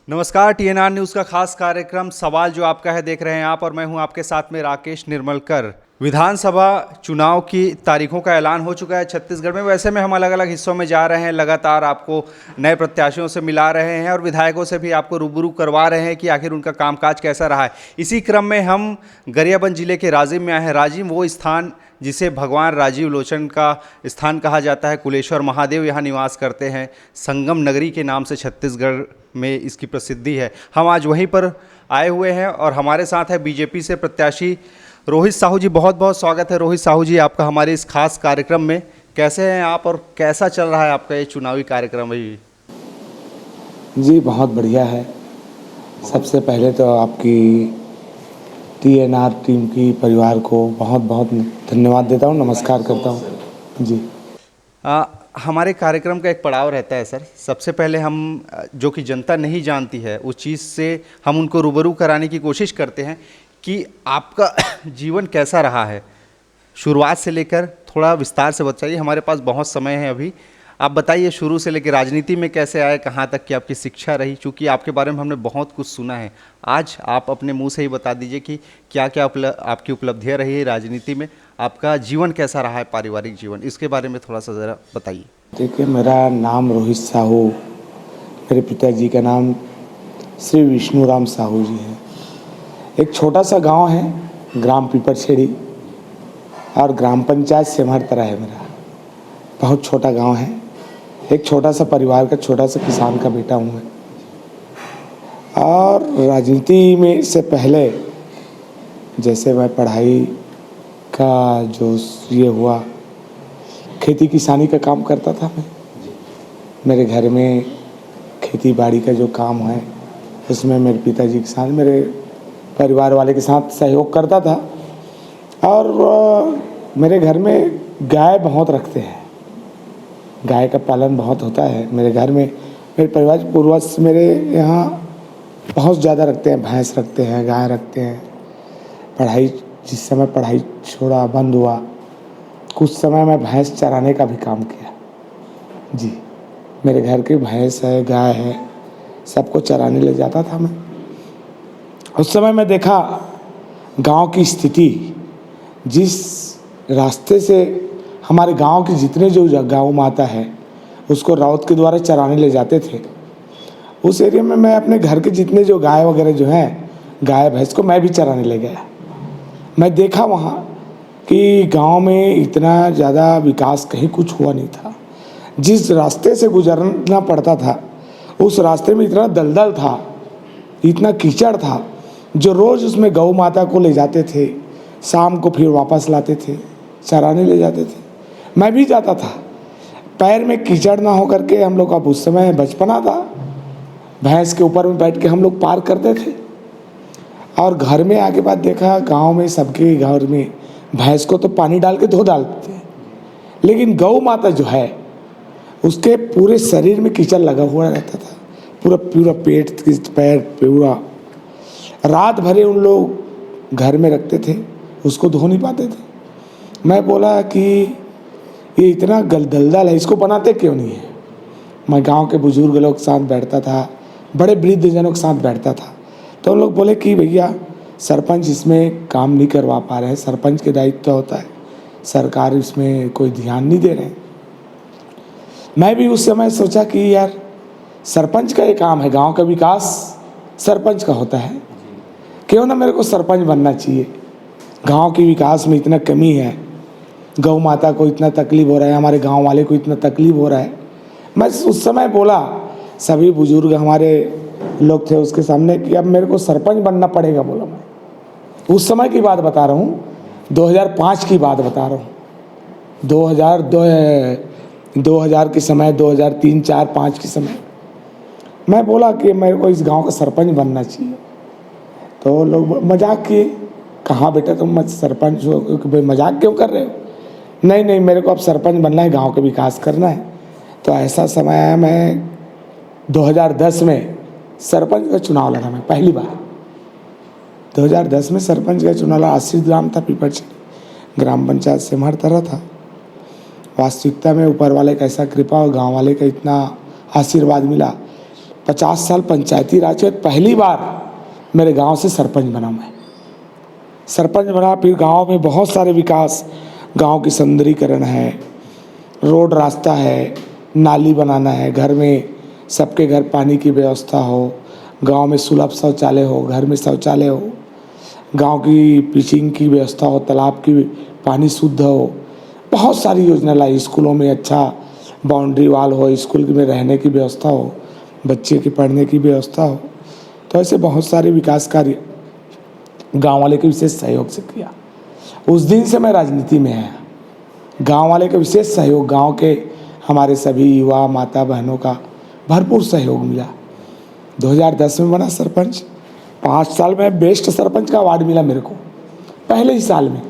नमस्कार। TNR news का खास कार्यक्रम सवाल जो आपका है देख रहे हैं आप, और मैं हूं आपके साथ में राकेश निर्मलकर। विधानसभा चुनाव की तारीखों का ऐलान हो चुका है छत्तीसगढ़ में। वैसे में हम अलग अलग हिस्सों में जा रहे हैं, लगातार आपको नए प्रत्याशियों से मिला रहे हैं और विधायकों से भी आपको रूबरू करवा रहे हैं कि आखिर उनका कामकाज कैसा रहा है। इसी क्रम में हम गरियाबंद जिले के राजिम में आए हैं। राजिम वो स्थान जिसे भगवान राजीव लोचन का स्थान कहा जाता है। कुलेश्वर महादेव यहाँ निवास करते हैं। संगम नगरी के नाम से छत्तीसगढ़ में इसकी प्रसिद्धि है। हम आज वहीं पर आए हुए हैं और हमारे साथ है बीजेपी से प्रत्याशी रोहित साहू जी। बहुत बहुत स्वागत है रोहित साहू जी आपका हमारे इस खास कार्यक्रम में। कैसे हैं आप और कैसा चल रहा है आपका ये चुनावी कार्यक्रम भी? जी बहुत बढ़िया है। सबसे पहले तो आपकी टीएनआर टीम की परिवार को बहुत बहुत धन्यवाद देता हूँ, नमस्कार करता हूँ जी। हमारे कार्यक्रम का एक पड़ाव रहता है सर। सबसे पहले हम जो कि जनता नहीं जानती है उस चीज़ से हम उनको रूबरू कराने की कोशिश करते हैं कि आपका जीवन कैसा रहा है शुरुआत से लेकर। थोड़ा विस्तार से बताइए, हमारे पास बहुत समय है अभी। आप बताइए शुरू से लेकर राजनीति में कैसे आए, कहाँ तक की आपकी शिक्षा रही। चूँकि आपके बारे में हमने बहुत कुछ सुना है, आज आप अपने मुंह से ही बता दीजिए कि क्या क्या आपकी उपलब्धियाँ रही है राजनीति में, आपका जीवन कैसा रहा है, पारिवारिक जीवन, इसके बारे में थोड़ा सा ज़रा बताइए। देखिए, मेरा नाम रोहित साहू, मेरे पिताजी का नाम श्री विष्णुराम साहू जी है। एक छोटा सा गांव है, ग्राम पीपरछेड़ी, और ग्राम पंचायत सेमहरतरा है मेरा। बहुत छोटा गांव है। एक छोटा सा परिवार का छोटा सा किसान का बेटा हूँ मैं। और राजनीति में से पहले जैसे मैं पढ़ाई का जो ये हुआ, खेती किसानी का काम करता था मैं। मेरे घर में खेती बाड़ी का जो काम है उसमें मेरे पिताजी के साथ, मेरे परिवार वाले के साथ सहयोग करता था। और मेरे घर में गाय बहुत रखते हैं, गाय का पालन बहुत होता है मेरे घर में। मेरे परिवार पूर्वज मेरे यहाँ बहुत ज़्यादा रखते हैं, भैंस रखते हैं, गाय रखते हैं। पढ़ाई, जिस समय पढ़ाई छोड़ा, बंद हुआ, कुछ समय मैं भैंस चराने का भी काम किया जी। मेरे घर की भैंस है, गाय है, सबको चराने ले जाता था मैं। उस समय मैं देखा गांव की स्थिति, जिस रास्ते से हमारे गांव की जितने जो गौ माता है उसको राउत के द्वारा चराने ले जाते थे, उस एरिया में मैं अपने घर के जितने जो गाय वगैरह जो हैं, गाय भैंस को मैं भी चराने ले गया। मैं देखा वहाँ कि गांव में इतना ज़्यादा विकास कहीं कुछ हुआ नहीं था। जिस रास्ते से गुजरना पड़ता था उस रास्ते में इतना दलदल था, इतना कीचड़ था, जो रोज़ उसमें गौ माता को ले जाते थे, शाम को फिर वापस लाते थे, चराने ले जाते थे। मैं भी जाता था, पैर में कीचड़ ना हो करके। हम लोग का उस समय बचपना था, भैंस के ऊपर में बैठ के हम लोग पार करते थे। और घर में आके बाद देखा, गांव में सबके घर में भैंस को तो पानी डाल के धो डालते थे, लेकिन गौ माता जो है उसके पूरे शरीर में कीचड़ लगा हुआ रहता था, पूरा पूरा पेट, पैर पूरा। रात भरे उन लोग घर में रखते थे, उसको धो नहीं पाते थे। मैं बोला कि ये इतना दलदल है, इसको बनाते क्यों नहीं है। मैं गांव के बुजुर्ग लोग के साथ बैठता था, बड़े वृद्धजनों के साथ बैठता था, तो उन लोग बोले कि भैया सरपंच इसमें काम नहीं करवा पा रहे हैं, सरपंच के दायित्व होता है, सरकार इसमें कोई ध्यान नहीं दे रहे। मैं भी उस समय सोचा कि यार सरपंच का ये काम है, गांव का विकास सरपंच का होता है, क्यों ना मेरे को सरपंच बनना चाहिए। गांव के विकास में इतना कमी है, गौ माता को इतना तकलीफ हो रहा है, हमारे गांव वाले को इतना तकलीफ हो रहा है। मैं उस समय बोला, सभी बुजुर्ग हमारे लोग थे उसके सामने, कि अब मेरे को सरपंच बनना पड़ेगा। बोला मैं उस समय की बात बता रहा हूँ, 2005 की बात बता रहा हूँ। 2000 के समय, 2003, 4, 5 के समय मैं बोला कि मेरे को इस गांव का सरपंच बनना चाहिए। तो लोग मजाक किए, कहाँ बेटा तुम सरपंच हो, मजाक क्यों कर रहे हो। नहीं नहीं, मेरे को अब सरपंच बनना है, गांव का विकास करना है। तो ऐसा समय आया, मैं 2010 में सरपंच का चुनाव लड़ा। मैं पहली बार 2010 में सरपंच का चुनाव लड़ा। आश्रित ग्राम था, पीपरछेड़ी ग्राम पंचायत सेमहरतरा था। वास्तविकता में ऊपर वाले का ऐसा कृपा और गांव वाले का इतना आशीर्वाद मिला 50 साल पंचायती राज के पहली बार मेरे गांव से सरपंच बना। मैं सरपंच बना, फिर गांव में बहुत सारे विकास, गांव की सौंदर्यीकरण है, रोड रास्ता है, नाली बनाना है, घर में सबके घर पानी की व्यवस्था हो, गांव में सुलभ शौचालय हो, घर में शौचालय हो, गांव की पिचिंग की व्यवस्था हो, तालाब की पानी शुद्ध हो, बहुत सारी योजना लाई। स्कूलों में अच्छा बाउंड्री वाल हो, स्कूल में रहने की व्यवस्था हो, बच्चे के पढ़ने की व्यवस्था हो। तो ऐसे बहुत सारे विकास कार्य गांव वाले के विशेष सहयोग से किया। उस दिन से मैं राजनीति में आया। गांव वाले का विशेष सहयोग, गांव के हमारे सभी युवा माता बहनों का भरपूर सहयोग मिला। 2010 में बना सरपंच। 5 साल में बेस्ट सरपंच का अवार्ड मिला मेरे को, पहले ही साल में।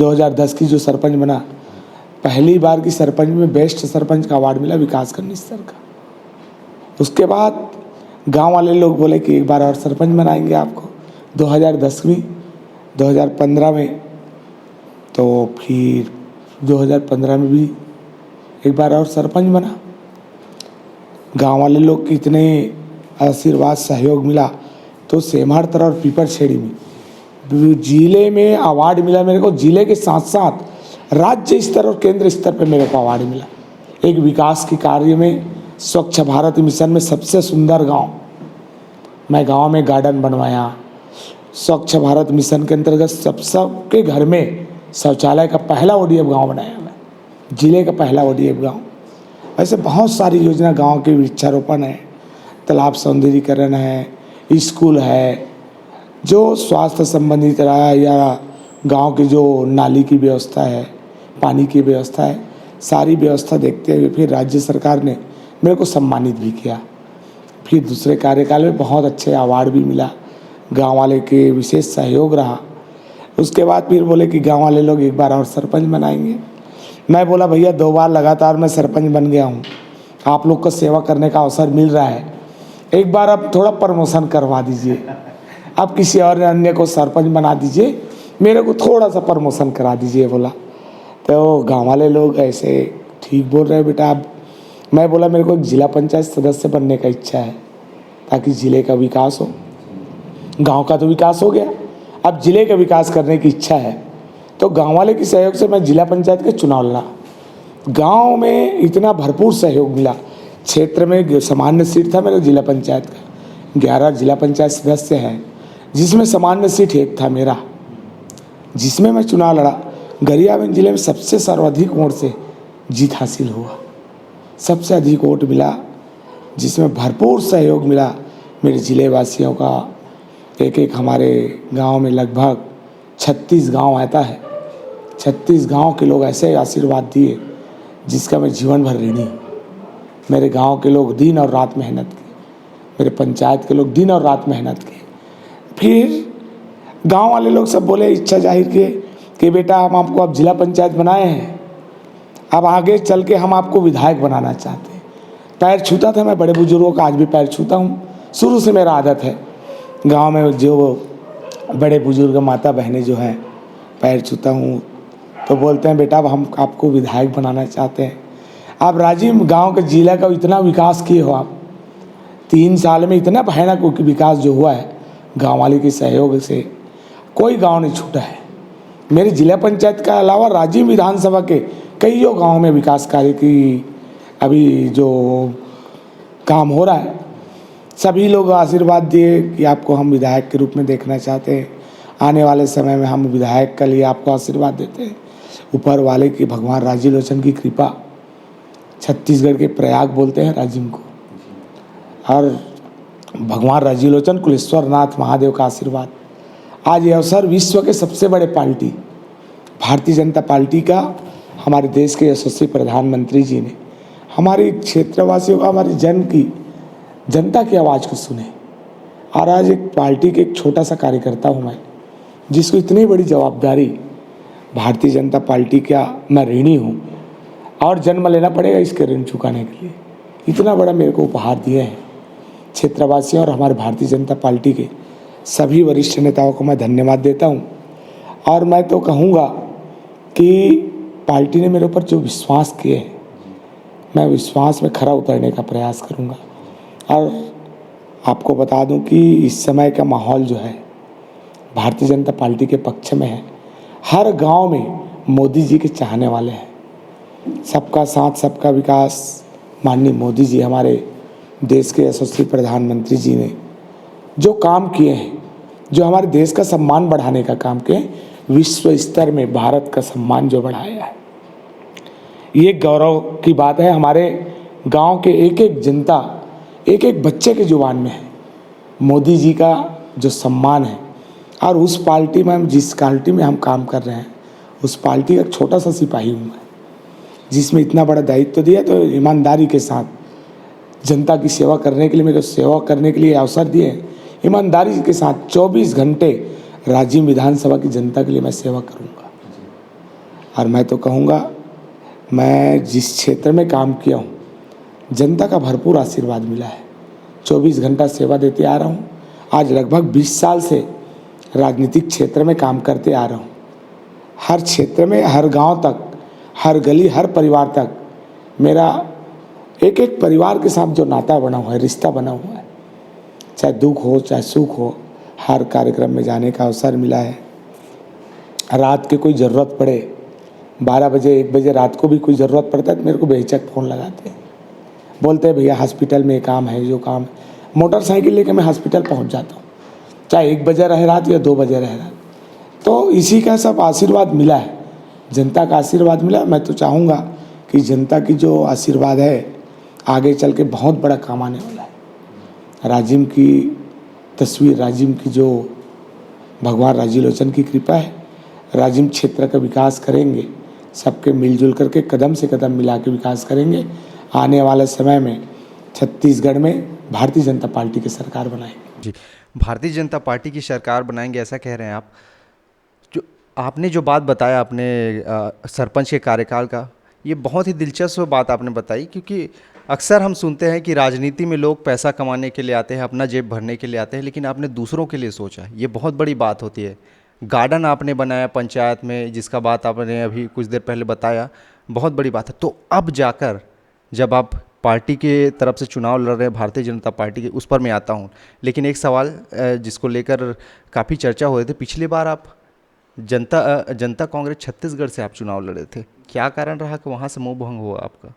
2010 की जो सरपंच बना, पहली बार की सरपंच में बेस्ट सरपंच का अवार्ड मिला विकासखंड स्तर का। उसके बाद गांव वाले लोग बोले कि एक बार और सरपंच बनाएंगे आपको। 2015 में, तो फिर 2015 में भी एक बार और सरपंच बना। गांव वाले लोग के इतने आशीर्वाद सहयोग मिला, तो सेमारतर और पीपरछेड़ी में जिले में अवार्ड मिला मेरे को। जिले के साथ साथ राज्य स्तर और केंद्र स्तर पर मेरे को अवार्ड मिला। एक विकास के कार्य में, स्वच्छ भारत मिशन में सबसे सुंदर गांव, मैं गांव में गार्डन बनवाया। स्वच्छ भारत मिशन के अंतर्गत सबके घर में शौचालय का पहला ODF गांव बनाया मैं, जिले का पहला ODF गांव। ऐसे बहुत सारी योजना, गांव के वृक्षारोपण है, तालाब सौंदर्यीकरण है, स्कूल है, जो स्वास्थ्य संबंधित रहा, या गांव की जो नाली की व्यवस्था है, पानी की व्यवस्था है, सारी व्यवस्था देखते हुए फिर राज्य सरकार ने मेरे को सम्मानित भी किया। फिर दूसरे कार्यकाल में बहुत अच्छे अवार्ड भी मिला, गांव वाले के विशेष सहयोग रहा। उसके बाद फिर बोले कि गांव वाले लोग एक बार और सरपंच बनाएंगे। मैं बोला भैया 2 बार लगातार मैं सरपंच बन गया हूँ, आप लोग को सेवा करने का अवसर मिल रहा है, एक बार अब थोड़ा प्रमोशन करवा दीजिए, अब किसी और अन्य को सरपंच बना दीजिए, मेरे को थोड़ा सा प्रमोशन करा दीजिए बोला। तो गांव वाले लोग ऐसे ठीक बोल रहे बेटा। अब मैं बोला मेरे को एक जिला पंचायत सदस्य बनने का इच्छा है, ताकि ज़िले का विकास हो। गांव का तो विकास हो गया, अब ज़िले का विकास करने की इच्छा है। तो गांव वाले के सहयोग से मैं जिला पंचायत के चुनाव लड़ा। गांव में इतना भरपूर सहयोग मिला। क्षेत्र में सामान्य सीट था मेरे जिला पंचायत का, 11 जिला पंचायत सदस्य हैं, जिसमें सामान्य सीट एक था मेरा, जिसमें मैं चुनाव लड़ा। गरियाबंद जिले में सबसे सर्वाधिक वोट से जीत हासिल हुआ, सबसे अधिक वोट मिला, जिसमें भरपूर सहयोग मिला मेरे ज़िले वासियों का। एक हमारे गांव में लगभग 36 गांव आता है, 36 गांव के लोग ऐसे आशीर्वाद दिए जिसका मैं जीवन भर ऋणी हूँ। मेरे गांव के लोग दिन और रात मेहनत की, मेरे पंचायत के लोग दिन और रात मेहनत की। फिर गांव वाले लोग सब बोले, इच्छा जाहिर किए कि बेटा हम आपको अब जिला पंचायत बनाए हैं, अब आगे चल के हम आपको विधायक बनाना चाहते हैं। पैर छूता था मैं बड़े बुजुर्गों का, आज भी पैर छूता हूँ, शुरू से मेरा आदत है। गांव में जो बड़े बुजुर्ग माता बहनें जो हैं, पैर छूता हूँ, तो बोलते हैं बेटा अब हम आपको विधायक बनाना चाहते हैं। आप राजीव गांव के जिला का इतना विकास किए हो, आप 3 साल में इतना भयानक विकास जो हुआ है, गांव वाले के सहयोग से कोई गांव नहीं छूटा है। मेरे जिला पंचायत का अलावा राजीव विधानसभा के कईयों गाँव में विकास कार्य की अभी जो काम हो रहा है, सभी लोग आशीर्वाद दिए कि आपको हम विधायक के रूप में देखना चाहते हैं, आने वाले समय में हम विधायक के लिए आपको आशीर्वाद देते हैं। ऊपर वाले की भगवान राजीव लोचन की कृपा, छत्तीसगढ़ के प्रयाग बोलते हैं राजीव को, और भगवान राजीव लोचन कुलेश्वर नाथ महादेव का आशीर्वाद। आज ये अवसर विश्व के सबसे बड़े पार्टी भारतीय जनता पार्टी का, हमारे देश के यशस्वी प्रधानमंत्री जी ने हमारे क्षेत्रवासियों का, हमारी जनता की आवाज़ को सुने। और आज एक पार्टी के एक छोटा सा कार्यकर्ता हूँ मैं, जिसको इतनी बड़ी जवाबदारी भारतीय जनता पार्टी का मैं ऋणी हूँ, और जन्म लेना पड़ेगा इसके ऋण चुकाने के लिए। इतना बड़ा मेरे को उपहार दिए हैं क्षेत्रवासियों और हमारे भारतीय जनता पार्टी के सभी वरिष्ठ नेताओं को मैं धन्यवाद देता हूँ। और मैं तो कहूँगा कि पार्टी ने मेरे ऊपर जो विश्वास किए हैं, मैं विश्वास में खरा उतरने का प्रयास करूंगा। और आपको बता दूं कि इस समय का माहौल जो है भारतीय जनता पार्टी के पक्ष में है। हर गांव में मोदी जी के चाहने वाले हैं। सबका साथ सबका विकास माननीय मोदी जी, हमारे देश के यशस्वी प्रधानमंत्री जी ने जो काम किए हैं, जो हमारे देश का सम्मान बढ़ाने का काम किए, विश्व स्तर में भारत का सम्मान जो बढ़ाया है, ये गौरव की बात है। हमारे गांव के एक एक जनता, एक एक बच्चे के जुबान में है मोदी जी का जो सम्मान है। और उस पार्टी में हम, जिस पार्टी में हम काम कर रहे हैं, उस पार्टी का एक छोटा सा सिपाही हूँ मैं, जिसमें इतना बड़ा दायित्व दिया। तो ईमानदारी के साथ जनता की सेवा करने के लिए, मेरे को सेवा करने के लिए अवसर दिए, ईमानदारी के साथ 24 घंटे राजिम विधानसभा की जनता के लिए मैं सेवा करूँगा। और मैं तो कहूँगा, मैं जिस क्षेत्र में काम किया हूँ, जनता का भरपूर आशीर्वाद मिला है। 24 घंटा सेवा देते आ रहा हूँ। आज लगभग 20 साल से राजनीतिक क्षेत्र में काम करते आ रहा हूँ। हर क्षेत्र में, हर गांव तक, हर गली, हर परिवार तक मेरा एक एक परिवार के साथ जो नाता बना हुआ है, रिश्ता बना हुआ है, चाहे दुख हो चाहे सुख हो, हर कार्यक्रम में जाने का अवसर मिला है। रात के कोई ज़रूरत पड़े, 12 बजे 1 बजे रात को भी कोई ज़रूरत पड़ता है तो मेरे को बेहिचक फ़ोन लगाते हैं, बोलते हैं भैया हॉस्पिटल में काम है, जो काम। मोटरसाइकिल लेकर मैं हॉस्पिटल पहुंच जाता हूँ, चाहे 1 बजे रहे रात या 2 बजे रहे रात। तो इसी का सब आशीर्वाद मिला है, जनता का आशीर्वाद मिला। मैं तो चाहूँगा कि जनता की जो आशीर्वाद है आगे चल के बहुत बड़ा काम आने वाला है। राजिम की तस्वीर, राजिम की जो भगवान राजीलोचन की कृपा है, राजिम क्षेत्र का विकास करेंगे, सबके मिलजुल करके कदम से कदम मिला के विकास करेंगे। आने वाले समय में छत्तीसगढ़ में भारतीय जनता पार्टी की सरकार बनाएंगे। जी, भारतीय जनता पार्टी की सरकार बनाएंगे ऐसा कह रहे हैं आप। जो आपने जो बात बताया अपने सरपंच के कार्यकाल का, ये बहुत ही दिलचस्प बात आपने बताई, क्योंकि अक्सर हम सुनते हैं कि राजनीति में लोग पैसा कमाने के लिए आते हैं, अपना जेब भरने के लिए आते हैं, लेकिन आपने दूसरों के लिए सोचा, ये बहुत बड़ी बात होती है। गार्डन आपने बनाया पंचायत में, जिसका बात आपने अभी कुछ देर पहले बताया, बहुत बड़ी बात है। तो अब जाकर जब आप पार्टी के तरफ से चुनाव लड़ रहे हैं, भारतीय जनता पार्टी के, उस पर मैं आता हूँ, लेकिन एक सवाल जिसको लेकर काफ़ी चर्चा हो रही थी, पिछली बार आप जनता कांग्रेस छत्तीसगढ़ से आप चुनाव लड़े थे, क्या कारण रहा कि वहाँ से मोह भंग हुआ आपका?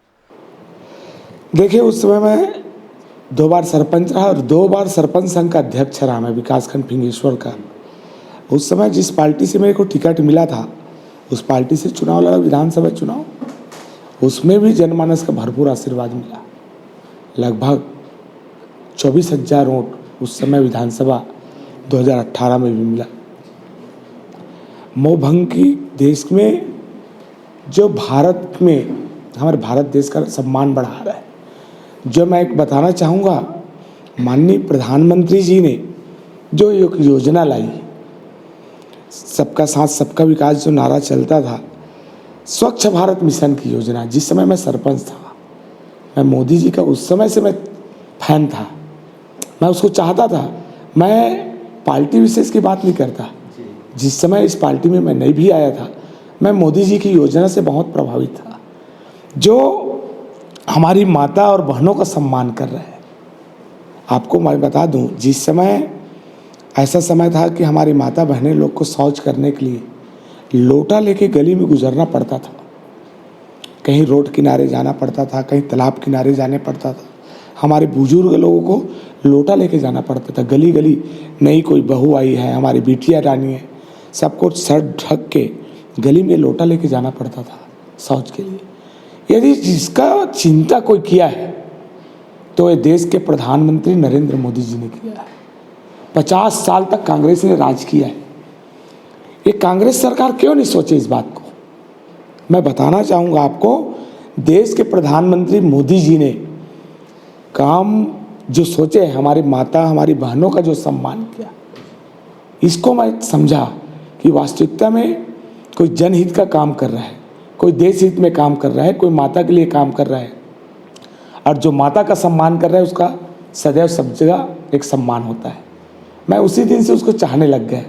देखिए, उस समय मैं 2 बार सरपंच रहा और 2 बार सरपंच संघ का अध्यक्ष रहा मैं, विकासखंड फिंगेश्वर का। उस समय जिस पार्टी से मेरे को टिकट मिला था, उस पार्टी से चुनाव लड़ा, विधानसभा चुनाव, उसमें भी जनमानस का भरपूर आशीर्वाद मिला। लगभग 24,000 वोट उस समय विधानसभा 2018 में भी मिला। मोह भंग की देश में जो भारत में, हमारे भारत देश का सम्मान बढ़ा रहा है, जो मैं एक बताना चाहूँगा, माननीय प्रधानमंत्री जी ने जो एक योजना लाई, सबका साथ सबका विकास, जो नारा चलता था, स्वच्छ भारत मिशन की योजना, जिस समय मैं सरपंच था, मैं मोदी जी का उस समय से मैं फैन था, मैं उसको चाहता था। मैं पार्टी विशेष की बात नहीं करता, जिस समय इस पार्टी में मैं नहीं भी आया था, मैं मोदी जी की योजना से बहुत प्रभावित था, जो हमारी माता और बहनों का सम्मान कर रहे हैं। आपको मैं बता दूं, जिस समय ऐसा समय था कि हमारी माता बहनें लोग को शौच करने के लिए लोटा लेके गली में गुजरना पड़ता था, कहीं रोड किनारे जाना पड़ता था, कहीं तालाब किनारे जाने पड़ता था। हमारे बुजुर्ग लोगों को लोटा लेके जाना पड़ता था, गली गली। नई कोई बहू आई है, हमारी बिटिया रानी है, सबको सर ढक के गली में लोटा लेके जाना पड़ता था शौच के लिए। यदि जिसका चिंता कोई किया है तो ये देश के प्रधानमंत्री नरेंद्र मोदी जी ने किया है। 50 साल तक कांग्रेस ने राज किया है। ये कांग्रेस सरकार क्यों नहीं सोचे इस बात को? मैं बताना चाहूँगा आपको, देश के प्रधानमंत्री मोदी जी ने काम जो सोचे, हमारी माता हमारी बहनों का जो सम्मान किया, इसको मैं समझा कि वास्तविकता में कोई जनहित का काम कर रहा है, कोई देश हित में काम कर रहा है, कोई माता के लिए काम कर रहा है। और जो माता का सम्मान कर रहा है, उसका सदैव सब जगह एक सम्मान होता है। मैं उसी दिन से उसको चाहने लग गया।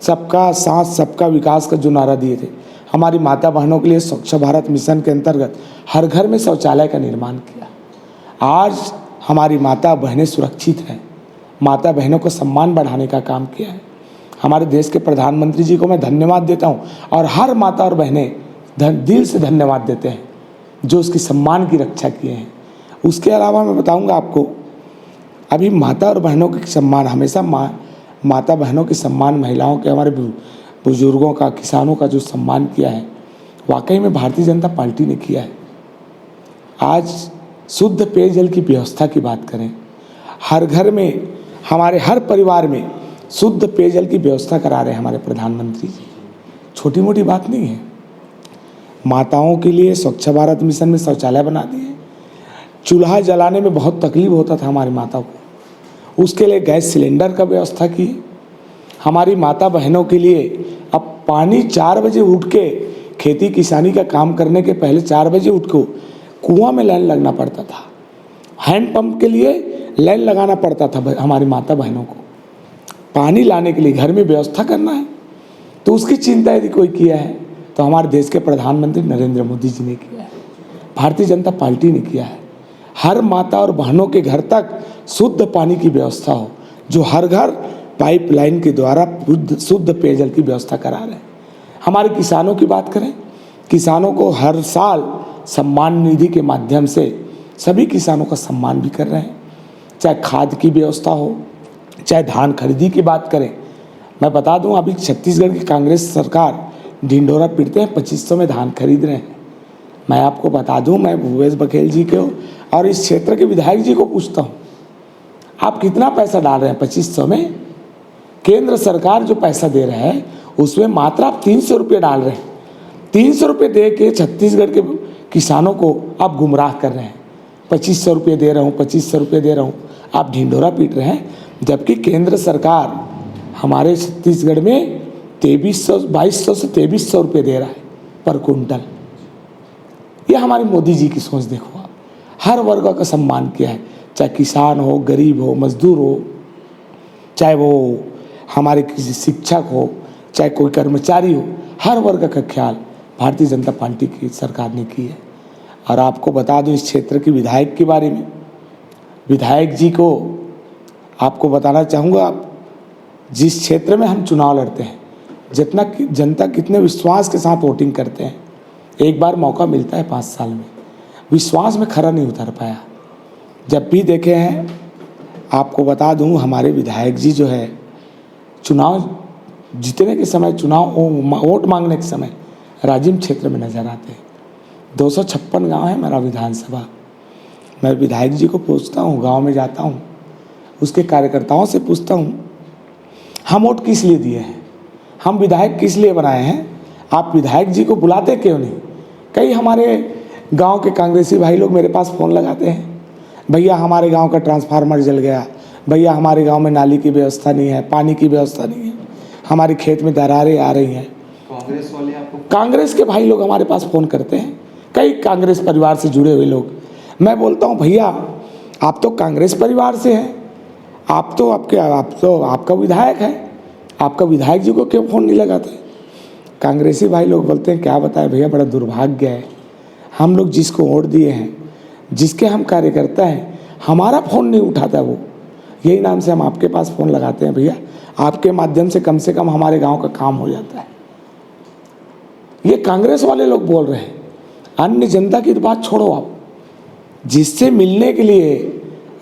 सबका साथ सबका विकास का जो नारा दिए थे, हमारी माता बहनों के लिए स्वच्छ भारत मिशन के अंतर्गत हर घर में शौचालय का निर्माण किया। आज हमारी माता बहनें सुरक्षित हैं। माता बहनों को सम्मान बढ़ाने का काम किया है। हमारे देश के प्रधानमंत्री जी को मैं धन्यवाद देता हूँ और हर माता और बहनें दिल से धन्यवाद देते हैं जो उसकी सम्मान की रक्षा किए हैं। उसके अलावा मैं बताऊँगा आपको, अभी माता और बहनों के सम्मान हमेशा माता बहनों के सम्मान, महिलाओं के, हमारे बुजुर्गों का, किसानों का जो सम्मान किया है, वाकई में भारतीय जनता पार्टी ने किया है। आज शुद्ध पेयजल की व्यवस्था की बात करें, हर घर में, हमारे हर परिवार में शुद्ध पेयजल की व्यवस्था करा रहे हैं हमारे प्रधानमंत्री जी। छोटी मोटी बात नहीं है। माताओं के लिए स्वच्छ भारत मिशन में शौचालय बना दिए। चूल्हा जलाने में बहुत तकलीफ होता था हमारी माताओं को, उसके लिए गैस सिलेंडर का व्यवस्था की। हमारी माता बहनों के लिए अब पानी 4 बजे उठ के, खेती किसानी का काम करने के पहले 4 बजे उठ को कुआं में लाइन लगना पड़ता था। हैंडपंप के लिए लाइन लगाना पड़ता था हमारी माता बहनों को। पानी लाने के लिए घर में व्यवस्था करना है तो उसकी चिंता यदि कोई किया है तो हमारे देश के प्रधानमंत्री नरेंद्र मोदी जी ने किया है, भारतीय जनता पार्टी ने किया है। हर माता और बहनों के घर तक शुद्ध पानी की व्यवस्था हो, जो हर घर पाइपलाइन के द्वारा शुद्ध पेयजल की व्यवस्था करा रहे हैं। हमारे किसानों की बात करें, किसानों को हर साल सम्मान निधि के माध्यम से सभी किसानों का सम्मान भी कर रहे हैं। चाहे खाद की व्यवस्था हो, चाहे धान खरीदी की बात करें। मैं बता दूं, अभी छत्तीसगढ़ की कांग्रेस सरकार ढिंढोरा पीटते हैं 2500 में धान खरीद रहे हैं। मैं आपको बता दूं, मैं भूपेश बघेल जी को और इस क्षेत्र के विधायक जी को पूछता हूं, आप कितना पैसा डाल रहे हैं 2500 में? केंद्र सरकार जो पैसा दे रहा है उसमें मात्र आप 300 रुपये डाल रहे हैं। 300 रुपये दे के छत्तीसगढ़ के किसानों को आप गुमराह कर रहे हैं। 2500 रुपये दे रहा हूँ, 2500 रुपये दे रहा हूँ, आप ढिंढोरा पीट रहे हैं। जबकि केंद्र सरकार हमारे छत्तीसगढ़ में 2200 से 2300 रुपये दे रहा है पर कुंटल। ये हमारे मोदी जी की सोच देखो आप। हर वर्ग का सम्मान किया है, चाहे किसान हो, गरीब हो, मजदूर हो, चाहे वो हमारे किसी शिक्षक हो, चाहे कोई कर्मचारी हो, हर वर्ग का ख्याल भारतीय जनता पार्टी की सरकार ने की है। और आपको बता दूं, इस क्षेत्र के विधायक के बारे में, विधायक जी को आपको बताना चाहूँगा, जिस क्षेत्र में हम चुनाव लड़ते हैं, जितना जनता कितने विश्वास के साथ वोटिंग करते हैं। एक बार मौका मिलता है 5 साल में, विश्वास में खरा नहीं उतर पाया। जब भी देखे हैं, आपको बता दूं, हमारे विधायक जी जो है चुनाव जीतने के समय, चुनाव वोट मांगने के समय राजिम क्षेत्र में नजर आते हैं। 256 गांव है मेरा विधानसभा। मैं विधायक जी को पूछता हूँ, गांव में जाता हूँ, उसके कार्यकर्ताओं से पूछता हूँ, हम वोट किस लिए दिए हैं, हम विधायक किस लिए बनाए हैं, आप विधायक जी को बुलाते क्यों नहीं? कई हमारे गांव के कांग्रेसी भाई लोग मेरे पास फ़ोन लगाते हैं, भैया हमारे गांव का ट्रांसफार्मर जल गया, भैया हमारे गांव में नाली की व्यवस्था नहीं है, पानी की व्यवस्था नहीं है, हमारे खेत में दरारें आ रही हैं। कांग्रेस वाले आपको, कांग्रेस के भाई लोग हमारे पास फ़ोन करते हैं, कई कांग्रेस परिवार से जुड़े हुए लोग। मैं बोलता हूँ, भैया आप तो कांग्रेस परिवार से हैं, आप तो आपका विधायक है, आपका विधायक जी को क्यों फ़ोन नहीं लगाते? कांग्रेसी भाई लोग बोलते हैं, क्या बताएं भैया, बड़ा दुर्भाग्य है, हम लोग जिसको वोट दिए हैं, जिसके हम कार्यकर्ता हैं, हमारा फ़ोन नहीं उठाता वो। यही नाम से हम आपके पास फ़ोन लगाते हैं, भैया आपके माध्यम से कम हमारे गांव का काम हो जाता है। ये कांग्रेस वाले लोग बोल रहे हैं। अन्य जनता की तो बात छोड़ो, आप जिससे मिलने के लिए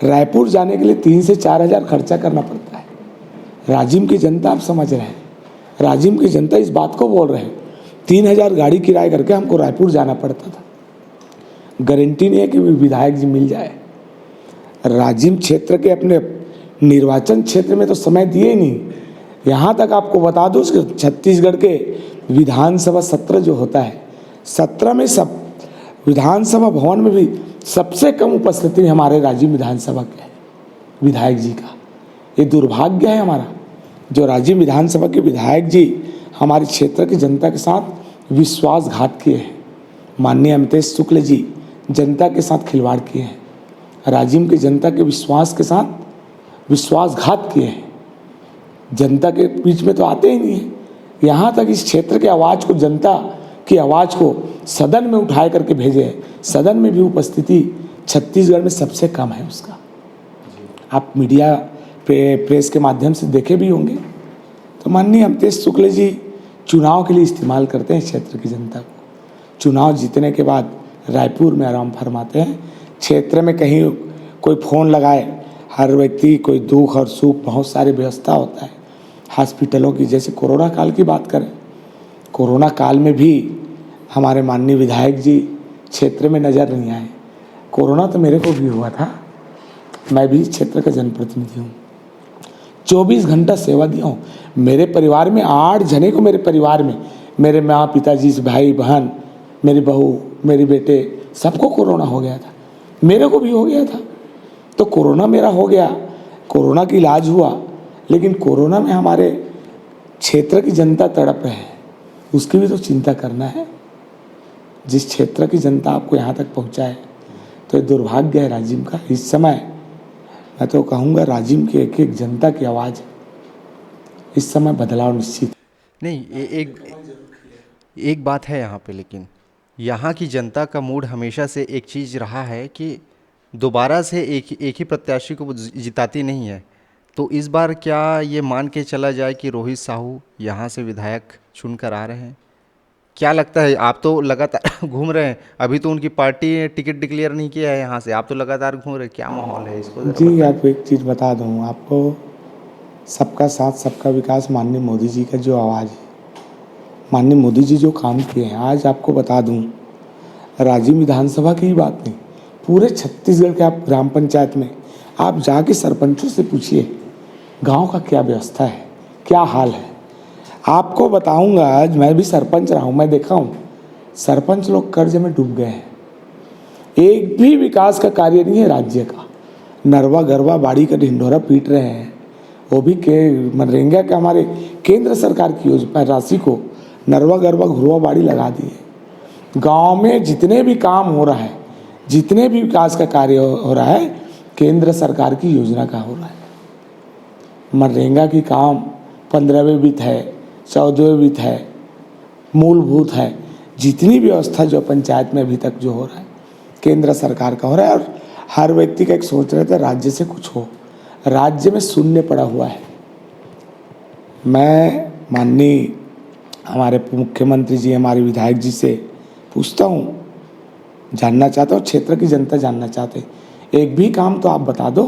रायपुर जाने के लिए 3 से 4 हज़ार खर्चा करना पड़ता है। राजिम की जनता, आप समझ रहे हैं, राजिम की जनता इस बात को बोल रहे हैं, 3000 गाड़ी किराए करके हमको रायपुर जाना पड़ता था। गारंटी नहीं है कि विधायक जी मिल जाए। राजिम क्षेत्र के अपने निर्वाचन क्षेत्र में तो समय दिए ही नहीं। यहाँ तक आपको बता दूँ, छत्तीसगढ़ के विधानसभा सत्र जो होता है, 17 में सब विधानसभा भवन में भी सबसे कम उपस्थिति हमारे राजिम विधानसभा के विधायक जी का। ये दुर्भाग्य है हमारा, जो राजिम विधानसभा के विधायक जी हमारे क्षेत्र की जनता के साथ विश्वासघात किए हैं। माननीय अमितेश शुक्ल जी जनता के साथ खिलवाड़ किए हैं, राजिम की जनता के विश्वास के साथ विश्वासघात किए हैं। जनता के बीच में तो आते ही नहीं है। यहाँ तक इस क्षेत्र के आवाज़ को जनता की आवाज़ को सदन में उठाए करके भेजे हैं। सदन में भी उपस्थिति छत्तीसगढ़ में सबसे कम है उसका। आप मीडिया प्रेस के माध्यम से देखे भी होंगे। तो माननीय अमितेश शुक्ल जी चुनाव के लिए इस्तेमाल करते हैं क्षेत्र की जनता को। चुनाव जीतने के बाद रायपुर में आराम फरमाते हैं। क्षेत्र में कहीं कोई फ़ोन लगाए, हर व्यक्ति कोई दुख और सुख, बहुत सारी व्यवस्था होता है हॉस्पिटलों की। जैसे कोरोना काल की बात करें, कोरोना काल में भी हमारे माननीय विधायक जी क्षेत्र में नज़र नहीं आए। कोरोना तो मेरे को भी हुआ था, मैं भी क्षेत्र का जनप्रतिनिधि हूँ। 24 घंटा सेवा दिया हूँ। मेरे परिवार में 8 जने को, मेरे परिवार में मेरे माँ पिताजी, भाई बहन, मेरी बहू, मेरे बेटे, सबको कोरोना हो गया था। मेरे को भी हो गया था। तो कोरोना मेरा हो गया, कोरोना की इलाज हुआ, लेकिन कोरोना में हमारे क्षेत्र की जनता तड़प रहे हैं, उसकी भी तो चिंता करना है। जिस क्षेत्र की जनता आपको यहाँ तक पहुँचाए, तो ये दुर्भाग्य है राजिम का। इस समय मैं तो कहूँगा राजिम की एक एक जनता की आवाज़ इस समय बदलाव निश्चित नहीं, एक बात है यहाँ पे, लेकिन यहाँ की जनता का मूड हमेशा से एक चीज़ रहा है कि दोबारा से एक ही प्रत्याशी को वो जिताती नहीं है। तो इस बार क्या ये मान के चला जाए कि रोहित साहू यहाँ से विधायक चुनकर आ रहे हैं? क्या लगता है? आप तो लगातार घूम रहे हैं, अभी तो उनकी पार्टी ने टिकट डिक्लेयर नहीं किया है यहाँ से, आप तो लगातार घूम रहे हैं, क्या माहौल है इसको जरा जी। आपको एक चीज़ बता दूँ, आपको सबका साथ सबका विकास माननीय मोदी जी का जो आवाज़ है, माननीय मोदी जी जो काम किए हैं, आज आपको बता दूँ, राजिम विधानसभा की ही बात नहीं, पूरे छत्तीसगढ़ के आप ग्राम पंचायत में आप जाके सरपंचों से पूछिए गांव का क्या व्यवस्था है, क्या हाल है। आपको बताऊंगा, आज मैं भी सरपंच रहा हूं, मैं देखा हूं सरपंच लोग कर्ज में डूब गए हैं। एक भी विकास का कार्य नहीं है राज्य का। नरवा गरवा बाड़ी का ढिंढोरा पीट रहे हैं, वो भी मनरेगा के हमारे केंद्र सरकार की योजना राशि को नरवा गरवा घुरवा बाड़ी लगा दी है। गाँव में जितने भी काम हो रहा है, जितने भी विकास का कार्य हो रहा है, केंद्र सरकार की योजना का हो रहा है। मनरेगा की काम 15वें वित्त है, 14वें वित्त है, मूलभूत है, जितनी व्यवस्था जो पंचायत में अभी तक जो हो रहा है केंद्र सरकार का हो रहा है। और हर व्यक्ति का एक सोच रहे थे राज्य से कुछ हो, राज्य में शून्य पड़ा हुआ है। मैं माननीय हमारे मुख्यमंत्री जी, हमारे विधायक जी से पूछता हूँ, जानना चाहता हूँ, क्षेत्र की जनता जानना चाहते, एक भी काम तो आप बता दो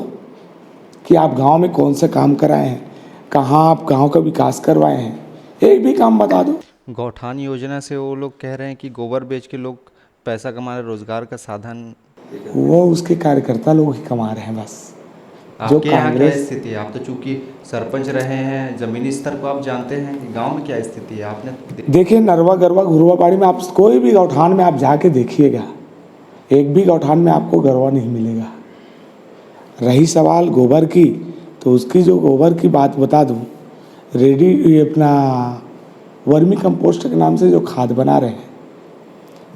कि आप गांव में कौन से काम कराए हैं, कहाँ आप गांव का विकास करवाए हैं, एक भी काम बता दो। गौठान योजना से वो लोग कह रहे हैं कि गोबर बेच के लोग पैसा कमा रहे, रोजगार का साधन। वो उसके कार्यकर्ता लोग ही कमा रहे हैं बस। आपके यहाँ क्या स्थिति है? आप तो चूंकि सरपंच रहे हैं, जमीनी स्तर को आप जानते हैं कि गांव में क्या स्थिति है। आपने देखिए, नरवा गरवा घुरवा बाड़ी में आप कोई भी गौठान में आप जाके देखिएगा, एक भी गौठान में आपको गरवा नहीं मिलेगा। रही सवाल गोबर की, तो उसकी जो गोबर की बात बता दूं, रेडी अपना वर्मी कंपोस्ट के नाम से जो खाद बना रहे हैं,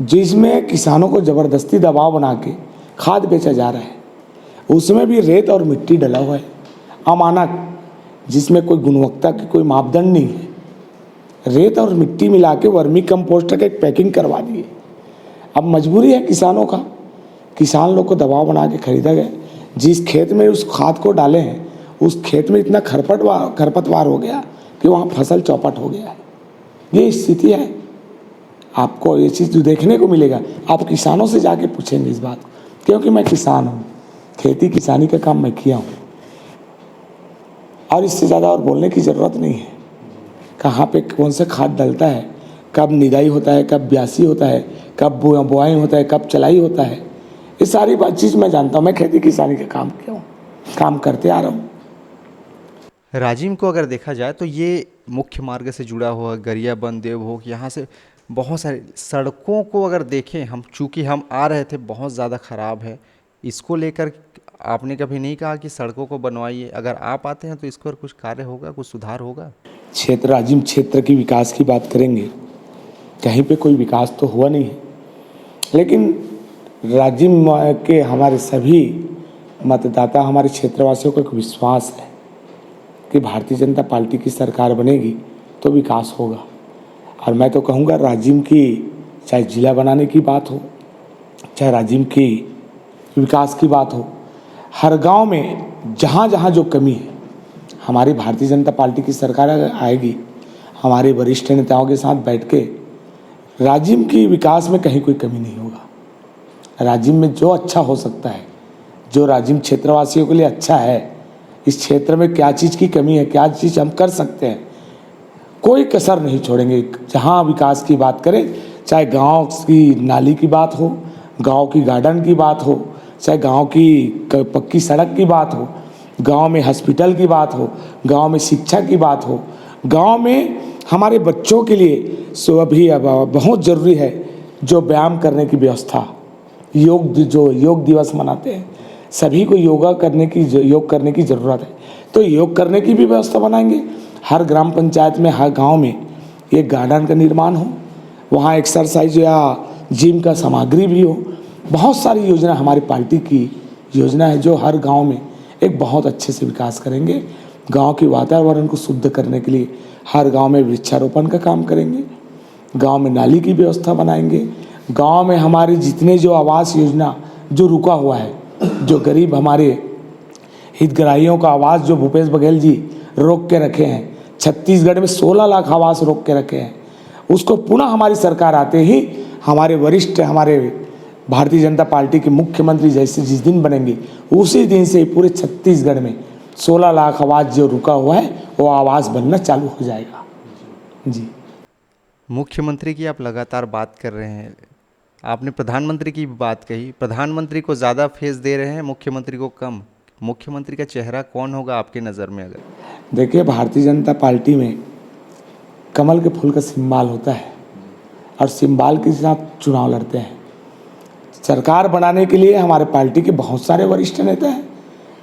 जिसमें किसानों को ज़बरदस्ती दबाव बना के खाद बेचा जा रहा है, उसमें भी रेत और मिट्टी डला हुआ है, अमानक, जिसमें कोई गुणवत्ता की कोई मापदंड नहीं है। रेत और मिट्टी मिला के वर्मी कंपोस्ट का एक पैकिंग करवा दी है। अब मजबूरी है किसानों का, किसान लोग को दबाव बना के खरीदा गया। जिस खेत में उस खाद को डाले हैं, उस खेत में इतना खरपतवार हो गया कि वहाँ फसल चौपट हो गया है। ये स्थिति है। आपको ये चीज़ देखने को मिलेगा। आप किसानों से जाके पूछेंगे इस बात, क्योंकि मैं किसान हूँ, खेती किसानी का काम मैं किया हूँ, और इससे ज़्यादा और बोलने की ज़रूरत नहीं है। कहाँ पे कौन सा खाद डलता है, कब निदाई होता है, कब ब्यासी होता है, कब बुआई होता है, कब चलाई होता है, ये सारी बात चीज़ मैं जानता हूँ। मैं खेती किसानी का काम किया हूँ, काम करते आ रहा हूँ। राजिम को अगर देखा जाए तो ये मुख्य मार्ग से जुड़ा हुआ गरियाबंद, देवभोग, यहाँ से बहुत सारी सड़कों को अगर देखें हम, चूँकि हम आ रहे थे, बहुत ज़्यादा ख़राब है। इसको लेकर आपने कभी नहीं कहा कि सड़कों को बनवाइए? अगर आप आते हैं तो इस पर कुछ कार्य होगा, कुछ सुधार होगा? राजिम क्षेत्र की विकास की बात करेंगे, कहीं पे कोई विकास तो हुआ नहीं है, लेकिन राजिम के हमारे सभी मतदाता, हमारे क्षेत्रवासियों को एक विश्वास है कि भारतीय जनता पार्टी की सरकार बनेगी तो विकास होगा। और मैं तो कहूँगा राजिम की चाहे जिला बनाने की बात हो, चाहे राजिम की विकास की बात हो, हर गांव में जहाँ जहाँ जो कमी है, हमारी भारतीय जनता पार्टी की सरकार अगर आएगी, हमारे वरिष्ठ नेताओं के साथ बैठ के राजिम की विकास में कहीं कोई कमी नहीं होगा। राजिम में जो अच्छा हो सकता है, जो राजिम क्षेत्रवासियों के लिए अच्छा है, इस क्षेत्र में क्या चीज़ की कमी है, क्या चीज़ हम कर सकते हैं, कोई कसर नहीं छोड़ेंगे। जहाँ विकास की बात करें, चाहे गांव की नाली की बात हो, गांव की गार्डन की बात हो, चाहे गांव की पक्की सड़क की बात हो, गांव में हॉस्पिटल की बात हो, गांव में शिक्षा की बात हो, गांव में हमारे बच्चों के लिए सो अभी अब बहुत ज़रूरी है जो व्यायाम करने की व्यवस्था, योग दिवस मनाते हैं, सभी को योग करने की ज़रूरत है, तो योग करने की भी व्यवस्था बनाएंगे। हर ग्राम पंचायत में, हर गांव में एक गार्डन का निर्माण हो, वहाँ एक्सरसाइज या जिम का सामग्री भी हो। बहुत सारी योजना हमारी पार्टी की योजना है जो हर गांव में एक बहुत अच्छे से विकास करेंगे। गांव के वातावरण को शुद्ध करने के लिए हर गांव में वृक्षारोपण का काम करेंगे, गांव में नाली की व्यवस्था बनाएंगे, गांव में हमारे जितने जो आवास योजना जो रुका हुआ है, जो गरीब हमारे हितग्राहियों का आवास जो भूपेश बघेल जी रोक के रखे हैं, छत्तीसगढ़ में 16 लाख आवास रोक के रखे हैं, उसको पुनः हमारी सरकार आते ही हमारे वरिष्ठ, हमारे भारतीय जनता पार्टी के मुख्यमंत्री जैसे जिस दिन बनेंगे, उसी दिन से पूरे छत्तीसगढ़ में 16 लाख आवास जो रुका हुआ है वो आवास बनना चालू हो जाएगा। जी, मुख्यमंत्री की आप लगातार बात कर रहे हैं, आपने प्रधानमंत्री की भी बात कही। प्रधानमंत्री को ज़्यादा फेस दे रहे हैं, मुख्यमंत्री को कम। मुख्यमंत्री का चेहरा कौन होगा आपके नज़र में? अगर देखिए, भारतीय जनता पार्टी में कमल के फूल का सिंबल होता है और सिंबल के साथ चुनाव लड़ते हैं। सरकार बनाने के लिए हमारे पार्टी के बहुत सारे वरिष्ठ नेता हैं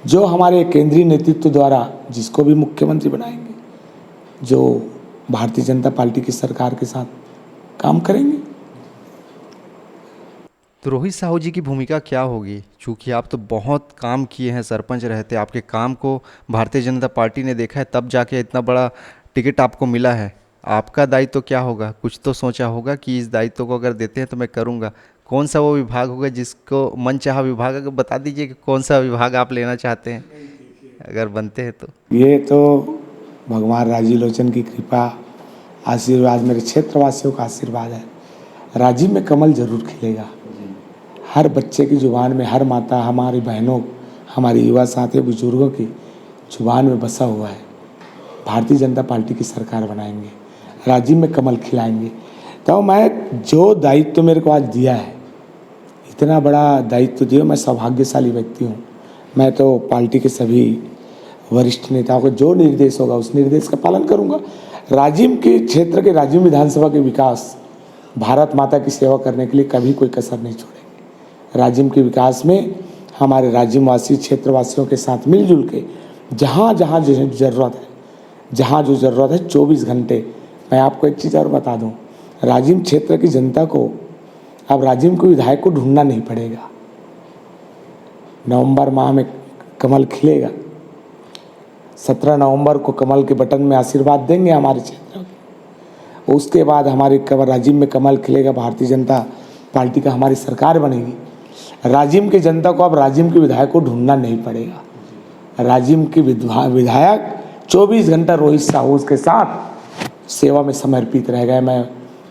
जो हमारे केंद्रीय नेतृत्व द्वारा जिसको भी मुख्यमंत्री बनाएंगे, जो भारतीय जनता पार्टी की सरकार के साथ काम करेंगे। तो रोहित साहू जी की भूमिका क्या होगी? चूँकि आप तो बहुत काम किए हैं, सरपंच रहते, आपके काम को भारतीय जनता पार्टी ने देखा है, तब जाके इतना बड़ा टिकट आपको मिला है। आपका दायित्व क्या होगा? कुछ तो सोचा होगा कि इस दायित्व को अगर देते हैं तो मैं करूँगा। कौन सा वो विभाग होगा जिसको मनचाहा विभाग? अगर बता दीजिए कि कौन सा विभाग आप लेना चाहते हैं अगर बनते हैं तो। ये तो भगवान राजीव लोचन की कृपा, आशीर्वाद, मेरे क्षेत्रवासियों का आशीर्वाद है। राजीव में कमल जरूर खिलेगा। हर बच्चे की जुबान में, हर माता, हमारी बहनों, हमारे युवा साथी, बुजुर्गों की जुबान में बसा हुआ है, भारतीय जनता पार्टी की सरकार बनाएंगे, राजीव में कमल खिलाएंगे। तो मैं जो दायित्व मेरे को आज दिया है, इतना बड़ा दायित्व दिया, मैं सौभाग्यशाली व्यक्ति हूँ। मैं तो पार्टी के सभी वरिष्ठ नेताओं को जो निर्देश होगा उस निर्देश का पालन करूँगा। राजिम के क्षेत्र के, राजिम विधानसभा के विकास, भारत माता की सेवा करने के लिए कभी कोई कसर नहीं छोड़ेंगे। राजिम के विकास में हमारे राजिमवासी क्षेत्रवासियों के साथ मिलजुल के जहाँ जहाँ जो ज़रूरत है, जहाँ जो ज़रूरत है 24 घंटे। मैं आपको एक चीज़ और बता दूँ, राजिम क्षेत्र की जनता को अब राजिम को विधायक को ढूंढना नहीं पड़ेगा। नवंबर माह में कमल खिलेगा, 17 नवंबर को कमल के बटन में आशीर्वाद देंगे हमारे क्षेत्र को। उसके बाद हमारे राजिम में कमल खिलेगा, भारतीय जनता पार्टी का हमारी सरकार बनेगी। राजिम की जनता को अब राजिम के विधायक को ढूंढना नहीं पड़ेगा। राजिम के विधायक 24 घंटा रोहित साहू के साथ सेवा में समर्पित रह गए। मैं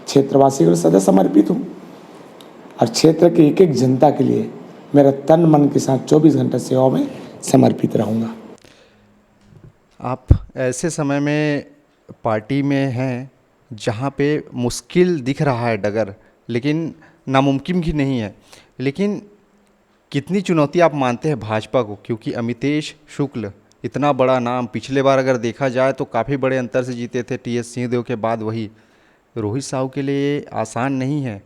क्षेत्रवासी को सदा समर्पित हूँ और क्षेत्र के एक एक जनता के लिए मेरा तन मन के साथ 24 घंटा सेवा में समर्पित रहूँगा। आप ऐसे समय में पार्टी में हैं जहाँ पे मुश्किल दिख रहा है डगर, लेकिन नामुमकिन भी नहीं है। लेकिन कितनी चुनौती आप मानते हैं भाजपा को? क्योंकि अमितेश शुक्ल इतना बड़ा नाम, पिछले बार अगर देखा जाए तो काफ़ी बड़े अंतर से जीते थे, टी.एस. सिंहदेव के बाद। वही रोहित साहू के लिए आसान नहीं है।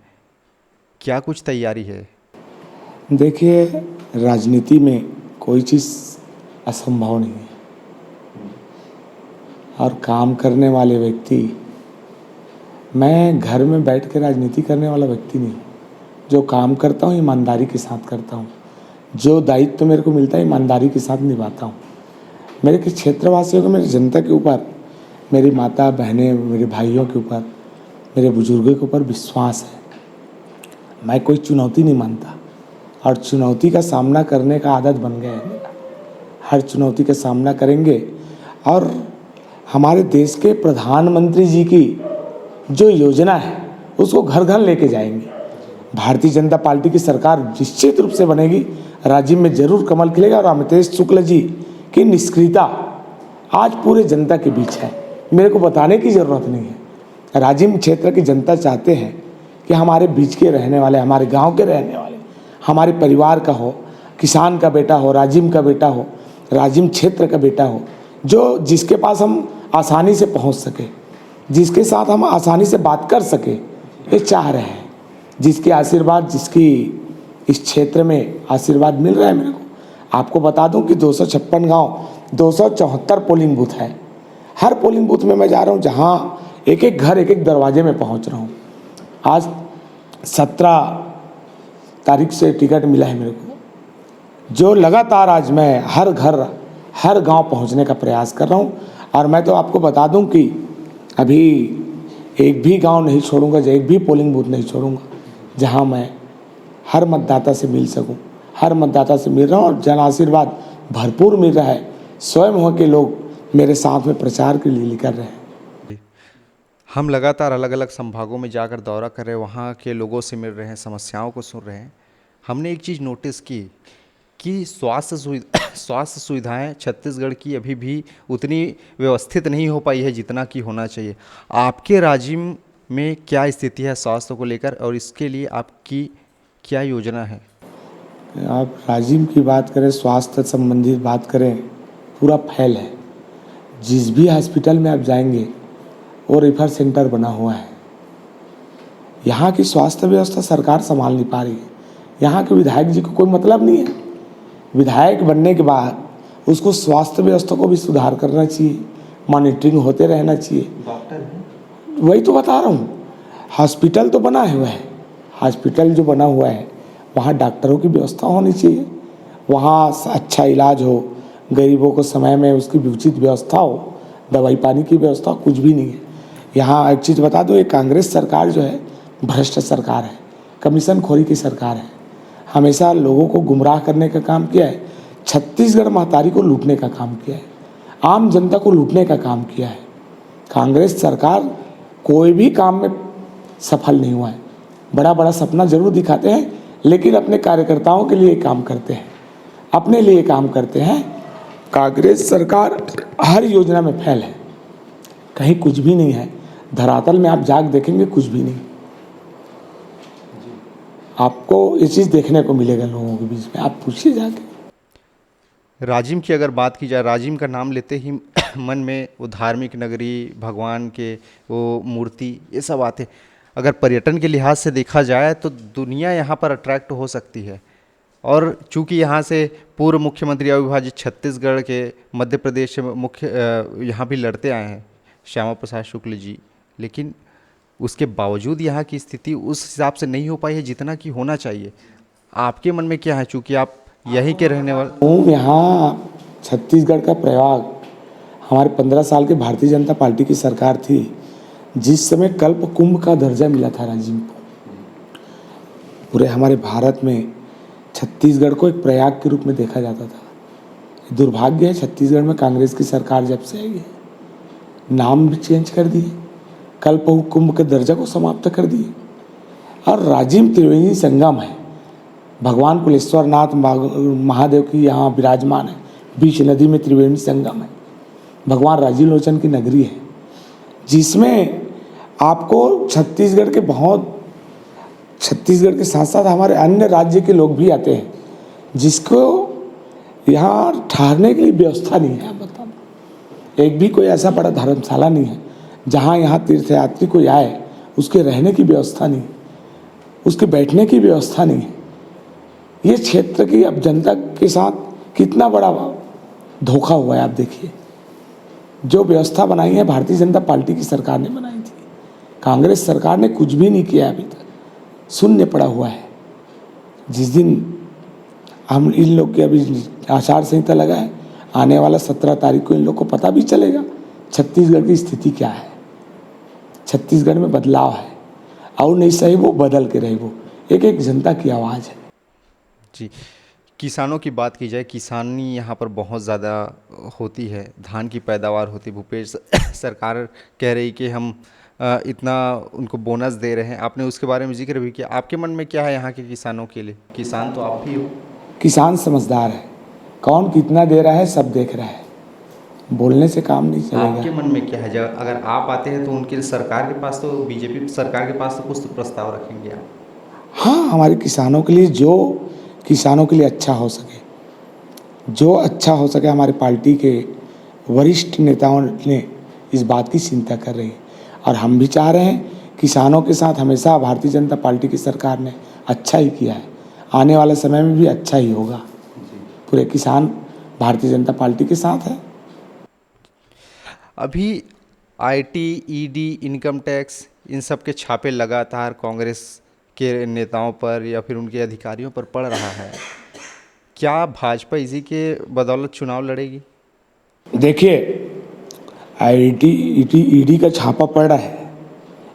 क्या कुछ तैयारी है? देखिए, राजनीति में कोई चीज़ असंभव नहीं है और काम करने वाले व्यक्ति, मैं घर में बैठ के राजनीति करने वाला व्यक्ति नहीं। जो काम करता हूँ ईमानदारी के साथ करता हूँ, जो दायित्व मेरे को मिलता है ईमानदारी के साथ निभाता हूँ। मेरे के क्षेत्रवासियों को, मेरी जनता के ऊपर, मेरी माता बहनें, मेरे भाइयों के ऊपर, मेरे बुजुर्गों के ऊपर विश्वास है। मैं कोई चुनौती नहीं मानता और चुनौती का सामना करने का आदत बन गया है मेरा। हर चुनौती का सामना करेंगे और हमारे देश के प्रधानमंत्री जी की जो योजना है उसको घर घर लेके जाएंगे। भारतीय जनता पार्टी की सरकार निश्चित रूप से बनेगी, राज्य में जरूर कमल खिलेगा और अमितेश शुक्ल जी की निष्क्रियता आज पूरे जनता के बीच है, मेरे को बताने की ज़रूरत नहीं है। राजिम क्षेत्र की जनता चाहते हैं कि हमारे बीच के रहने वाले, हमारे गांव के रहने वाले, हमारे परिवार का हो, किसान का बेटा हो, राजिम का बेटा हो, राजिम क्षेत्र का बेटा हो, जो जिसके पास हम आसानी से पहुंच सके, जिसके साथ हम आसानी से बात कर सके, ये चाह रहे हैं। जिसके आशीर्वाद, जिसकी इस क्षेत्र में आशीर्वाद मिल रहा है मेरे को। आपको बता दूं कि 256 गांव, 274 पोलिंग बूथ है। हर पोलिंग बूथ में मैं जा रहा हूं, जहां एक एक घर, एक एक दरवाजे में पहुंच रहा हूं। आज 17 तारीख से टिकट मिला है मेरे को, जो लगातार आज मैं हर घर, हर गांव पहुंचने का प्रयास कर रहा हूं। और मैं तो आपको बता दूं कि अभी एक भी गांव नहीं छोड़ूंगा, एक भी पोलिंग बूथ नहीं छोड़ूंगा जहां मैं हर मतदाता से मिल सकूं। हर मतदाता से मिल रहा हूं और जन आशीर्वाद भरपूर मिल रहा है। स्वयं हो के लोग मेरे साथ में प्रचार के लिए कर रहे हैं। हम लगातार अलग अलग संभागों में जाकर दौरा कर रहे हैं, वहाँ के लोगों से मिल रहे हैं, समस्याओं को सुन रहे हैं। हमने एक चीज़ नोटिस की कि स्वास्थ्य सुविधाएं छत्तीसगढ़ की अभी भी उतनी व्यवस्थित नहीं हो पाई है जितना कि होना चाहिए। आपके राज्य में क्या स्थिति है स्वास्थ्य को लेकर और इसके लिए आपकी क्या योजना है? आप राजिम की बात करें, स्वास्थ्य संबंधित बात करें, पूरा फैल है। जिस भी हॉस्पिटल में आप जाएंगे वो रेफर सेंटर बना हुआ है। यहाँ की स्वास्थ्य व्यवस्था सरकार संभाल नहीं पा रही है। यहाँ के विधायक जी को कोई मतलब नहीं है। विधायक बनने के बाद उसको स्वास्थ्य व्यवस्था को भी सुधार करना चाहिए, मॉनिटरिंग होते रहना चाहिए। वही तो बता रहा हूँ, हॉस्पिटल तो बना हुआ है, हॉस्पिटल जो बना हुआ है वहाँ डॉक्टरों की व्यवस्था होनी चाहिए, वहाँ अच्छा इलाज हो, गरीबों को समय में उसकी उचित व्यवस्था हो, दवाई पानी की व्यवस्था कुछ भी नहीं है। यहाँ एक चीज़ बता दूँ, ये कांग्रेस सरकार जो है भ्रष्ट सरकार है, कमीशन खोरी की सरकार है। हमेशा लोगों को गुमराह करने का काम किया है, छत्तीसगढ़ महतारी को लूटने का काम किया है, आम जनता को लूटने का काम किया है। कांग्रेस सरकार कोई भी काम में सफल नहीं हुआ है। बड़ा बड़ा सपना जरूर दिखाते हैं, लेकिन अपने कार्यकर्ताओं के लिए काम करते हैं, अपने लिए काम करते हैं। कांग्रेस सरकार हर योजना में फेल है, कहीं कुछ भी नहीं है। धरातल में आप जाग देखेंगे कुछ भी नहीं। आपको ये चीज़ देखने को मिलेगा लोगों के बीच में, आप पूछिए जाके। राजिम की अगर बात की जाए, राजिम का नाम लेते ही मन में वो धार्मिक नगरी, भगवान के वो मूर्ति, ये सब आते। अगर पर्यटन के लिहाज से देखा जाए तो दुनिया यहाँ पर अट्रैक्ट हो सकती है। और चूंकि यहाँ से पूर्व मुख्यमंत्री अविभाजित छत्तीसगढ़ के मध्य प्रदेश से मुख्य यहाँ भी लड़ते आए हैं श्यामा प्रसाद शुक्ल जी, लेकिन उसके बावजूद यहाँ की स्थिति उस हिसाब से नहीं हो पाई है जितना कि होना चाहिए। आपके मन में क्या है, चूँकि आप यहीं के रहने वाले हूँ? यहाँ छत्तीसगढ़ का प्रयाग, हमारे 15 साल के भारतीय जनता पार्टी की सरकार थी, जिस समय कल्प कुंभ का दर्जा मिला था राजिम को। पूरे हमारे भारत में छत्तीसगढ़ को एक प्रयाग के रूप में देखा जाता था। दुर्भाग्य है, छत्तीसगढ़ में कांग्रेस की सरकार जब से आई है, नाम भी चेंज कर दिए, कल्प कुंभ के दर्जा को समाप्त कर दिए। और राजिम त्रिवेणी संगम है, भगवान कुलेश्वर नाथ महादेव की यहाँ विराजमान है, बीच नदी में त्रिवेणी संगम है, भगवान राजीव लोचन की नगरी है, जिसमें आपको छत्तीसगढ़ के साथ साथ हमारे अन्य राज्य के लोग भी आते हैं, जिसको यहाँ ठहरने के लिए व्यवस्था नहीं है। आप बताओ, एक भी कोई ऐसा बड़ा धर्मशाला नहीं है जहाँ यहाँ तीर्थयात्री कोई आए, उसके रहने की व्यवस्था नहीं, उसके बैठने की व्यवस्था नहीं है। ये क्षेत्र की अब जनता के साथ कितना बड़ा धोखा हुआ है, आप देखिए। जो व्यवस्था बनाई है भारतीय जनता पार्टी की सरकार ने बनाई थी, कांग्रेस सरकार ने कुछ भी नहीं किया, अभी तक शून्य पड़ा हुआ है। जिस दिन हम इन लोग की अभी आचार संहिता लगा है, आने वाला 17 तारीख को इन लोग को पता भी चलेगा छत्तीसगढ़ की स्थिति क्या है। छत्तीसगढ़ में बदलाव है, और नहीं सही वो बदल के रहे, वो एक एक जनता की आवाज़ है। जी, किसानों की बात की जाए, किसानी यहाँ पर बहुत ज़्यादा होती है, धान की पैदावार होती है। भूपेश सरकार कह रही कि हम इतना उनको बोनस दे रहे हैं, आपने उसके बारे में जिक्र भी किया। आपके मन में क्या है यहाँ के किसानों के लिए? किसान तो आप भी हो। किसान समझदार है, कौन कितना दे रहा है सब देख रहा है, बोलने से काम नहीं आपके चलेगा। मन में क्या है? जब अगर आप आते हैं तो उनके सरकार के पास, तो बीजेपी सरकार के पास तो कुछ तो प्रस्ताव रखेंगे आप। हाँ, हमारे किसानों के लिए जो किसानों के लिए अच्छा हो सके, जो अच्छा हो सके, हमारी पार्टी के वरिष्ठ नेताओं ने इस बात की चिंता कर रही है और हम भी चाह रहे हैं। किसानों के साथ हमेशा भारतीय जनता पार्टी की सरकार ने अच्छा ही किया है, आने वाले समय में भी अच्छा ही होगा। पूरे किसान भारतीय जनता पार्टी के साथ है। अभी आईटी, ईडी, इनकम टैक्स, इन सब के छापे लगातार कांग्रेस के नेताओं पर या फिर उनके अधिकारियों पर पड़ रहा है। क्या भाजपा इसी के बदौलत चुनाव लड़ेगी? देखिए, आईटी ईडी का छापा पड़ रहा है,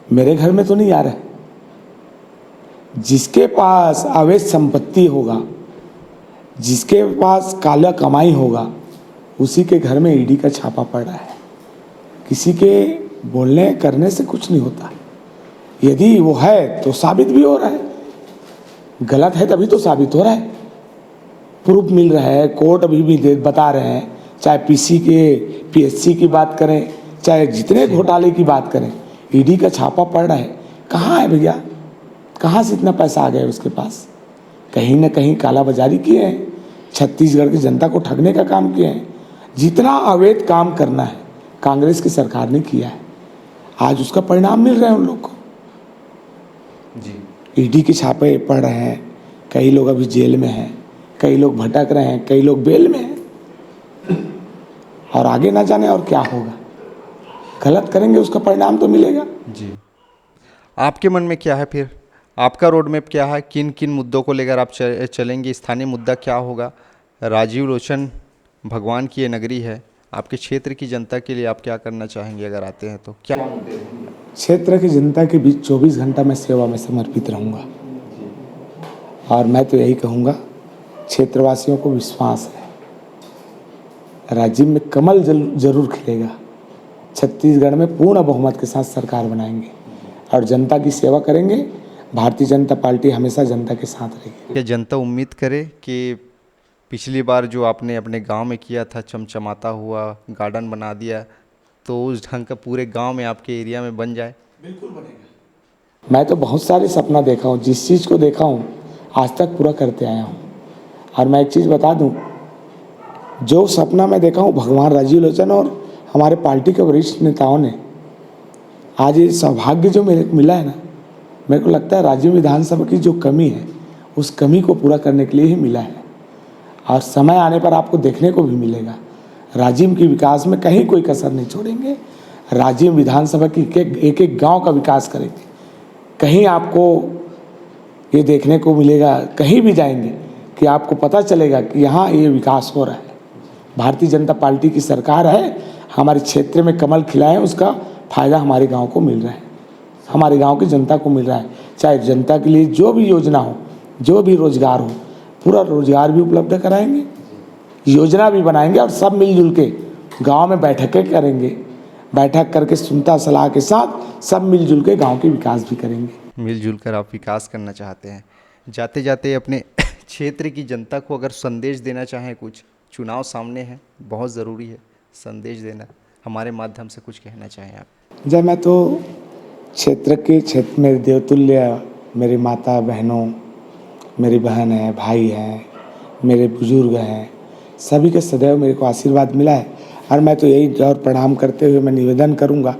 मेरे घर में तो नहीं आ रहा है। जिसके पास अवैध संपत्ति होगा, जिसके पास काला कमाई होगा, उसी के घर में ईडी का छापा पड़ रहा है। किसी के बोलने करने से कुछ नहीं होता। यदि वो है तो साबित भी हो रहा है, गलत है तभी तो साबित हो रहा है, प्रूफ मिल रहा है, कोर्ट अभी भी बता रहे हैं। चाहे पीएससी की बात करें, चाहे जितने घोटाले की बात करें, ईडी का छापा पड़ रहा है। कहाँ है भैया, कहाँ से इतना पैसा आ गया उसके पास? कहीं ना कहीं कालाबाजारी किए हैं, छत्तीसगढ़ की जनता को ठगने का काम किए हैं। जितना अवैध काम करना है कांग्रेस की सरकार ने किया है, आज उसका परिणाम मिल रहा है उन लोग को। जी, ईडी के छापे पड़ रहे हैं, कई लोग अभी जेल में हैं, कई लोग भटक रहे हैं, कई लोग बेल में हैं, और आगे ना जाने और क्या होगा। गलत करेंगे उसका परिणाम तो मिलेगा। जी। आपके मन में क्या है फिर? आपका रोड मैप क्या है? किन किन मुद्दों को लेकर आप चलेंगे? स्थानीय मुद्दा क्या होगा? राजीव लोचन भगवान की ये नगरी है, आपके क्षेत्र की जनता के लिए आप क्या करना चाहेंगे अगर आते हैं तो? क्या मुद्दे होंगे? क्षेत्र की जनता के बीच 24 घंटा मैं सेवा में समर्पित रहूँगा, और मैं तो यही कहूँगा, क्षेत्रवासियों को विश्वास है राज्य में कमल जरूर खिलेगा। छत्तीसगढ़ में पूर्ण बहुमत के साथ सरकार बनाएंगे और जनता की सेवा करेंगे। भारतीय जनता पार्टी हमेशा जनता के साथ रहेगी। क्या जनता उम्मीद करे कि पिछली बार जो आपने अपने गांव में किया था, चमचमाता हुआ गार्डन बना दिया, तो उस ढंग का पूरे गांव में आपके एरिया में बन जाए? बिल्कुल बनेगा। मैं तो बहुत सारे सपना देखा हूँ, जिस चीज़ को देखा हूँ आज तक पूरा करते आया हूँ। और मैं एक चीज़ बता दूँ, जो सपना मैं देखा हूँ भगवान राजीव लोचन और हमारे पार्टी के वरिष्ठ नेताओं ने, आज ये सौभाग्य जो मेरे को मिला है ना, मेरे को लगता है राज्य विधानसभा की जो कमी है उस कमी को पूरा करने के लिए ही मिला है। और समय आने पर आपको देखने को भी मिलेगा, राजिम के विकास में कहीं कोई कसर नहीं छोड़ेंगे। राजिम विधानसभा की एक एक गांव का विकास करेंगे। कहीं आपको ये देखने को मिलेगा, कहीं भी जाएंगे कि आपको पता चलेगा कि यहाँ ये विकास हो रहा है। भारतीय जनता पार्टी की सरकार है, हमारे क्षेत्र में कमल खिला है, उसका फायदा हमारे गांव को मिल रहा है, हमारे गांव की जनता को मिल रहा है। चाहे जनता के लिए जो भी योजना हो, जो भी रोजगार हो, पूरा रोजगार भी उपलब्ध कराएंगे, योजना भी बनाएंगे, और सब मिलजुल के गांव में बैठकें करेंगे। बैठक करके सुनता सलाह के साथ सब मिलजुल के गांव के विकास भी करेंगे। मिलजुल कर आप विकास करना चाहते हैं। जाते जाते अपने क्षेत्र की जनता को अगर संदेश देना चाहें, कुछ चुनाव सामने है, बहुत ज़रूरी है संदेश देना, हमारे माध्यम से कुछ कहना चाहें आप? जब मैं तो क्षेत्र मेरे देवतुल्य, मेरी माता बहनों, मेरी बहन है, भाई हैं, मेरे बुजुर्ग हैं, सभी के सदैव मेरे को आशीर्वाद मिला है। और मैं तो यही और प्रणाम करते हुए मैं निवेदन करूंगा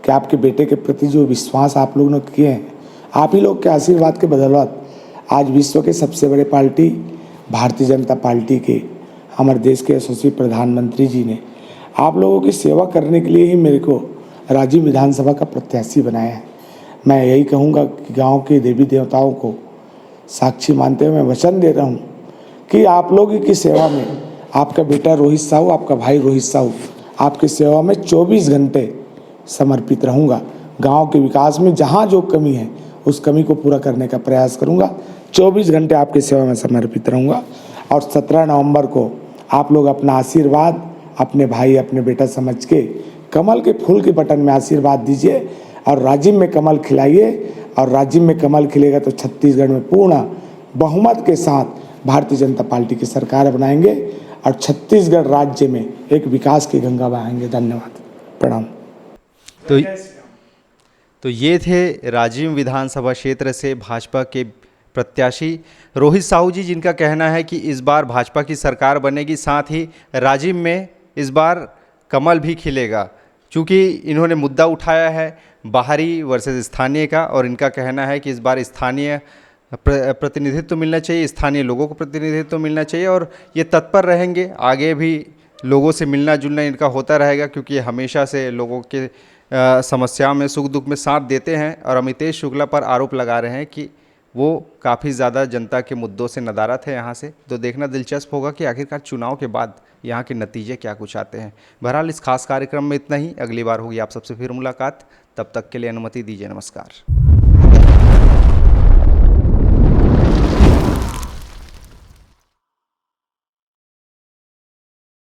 कि आपके बेटे के प्रति जो विश्वास आप लोगों ने किए हैं, आप ही लोग के आशीर्वाद के बदौलत आज विश्व के सबसे बड़े पार्टी भारतीय जनता पार्टी के हमारे देश के यशस्वी प्रधानमंत्री जी ने आप लोगों की सेवा करने के लिए ही मेरे को राज्य विधानसभा का प्रत्याशी बनाया है। मैं यही कहूँगा कि गाँव के देवी देवताओं को साक्षी मानते हुए मैं वचन दे रहा हूँ कि आप लोगों की सेवा में आपका बेटा रोहित साहू, आपका भाई रोहित साहू, आपकी सेवा में 24 घंटे समर्पित रहूँगा। गांव के विकास में जहाँ जो कमी है उस कमी को पूरा करने का प्रयास करूंगा। 24 घंटे आपकी सेवा में समर्पित रहूंगा। और 17 नवंबर को आप लोग अपना आशीर्वाद अपने भाई अपने बेटा समझ के कमल के फूल के बटन में आशीर्वाद दीजिए और राजिम में कमल खिलाइए। और राजिम में कमल खिलेगा तो छत्तीसगढ़ में पूर्ण बहुमत के साथ भारतीय जनता पार्टी की सरकार बनाएंगे और छत्तीसगढ़ राज्य में एक विकास की गंगा बहाएंगे। धन्यवाद, प्रणाम। तो ये थे राजिम विधानसभा क्षेत्र से भाजपा के प्रत्याशी रोहित साहू जी, जिनका कहना है कि इस बार भाजपा की सरकार बनेगी, साथ ही राजिम में इस बार कमल भी खिलेगा। चूँकि इन्होंने मुद्दा उठाया है बाहरी वर्सेस स्थानीय का, और इनका कहना है कि इस बार स्थानीय प्रतिनिधित्व मिलना चाहिए, स्थानीय लोगों को प्रतिनिधित्व मिलना चाहिए, और ये तत्पर रहेंगे। आगे भी लोगों से मिलना जुलना इनका होता रहेगा, क्योंकि ये हमेशा से लोगों के समस्याओं में सुख दुख में साथ देते हैं। और अमितेश शुक्ला पर आरोप लगा रहे हैं कि वो काफ़ी ज़्यादा जनता के मुद्दों से नदारत है यहाँ से। तो देखना दिलचस्प होगा कि आखिरकार चुनाव के बाद यहाँ के नतीजे क्या कुछ आते हैं। बहरहाल इस खास कार्यक्रम में इतना ही। अगली बार होगी आप सबसे फिर मुलाकात। तब तक के लिए अनुमति दीजिए। नमस्कार।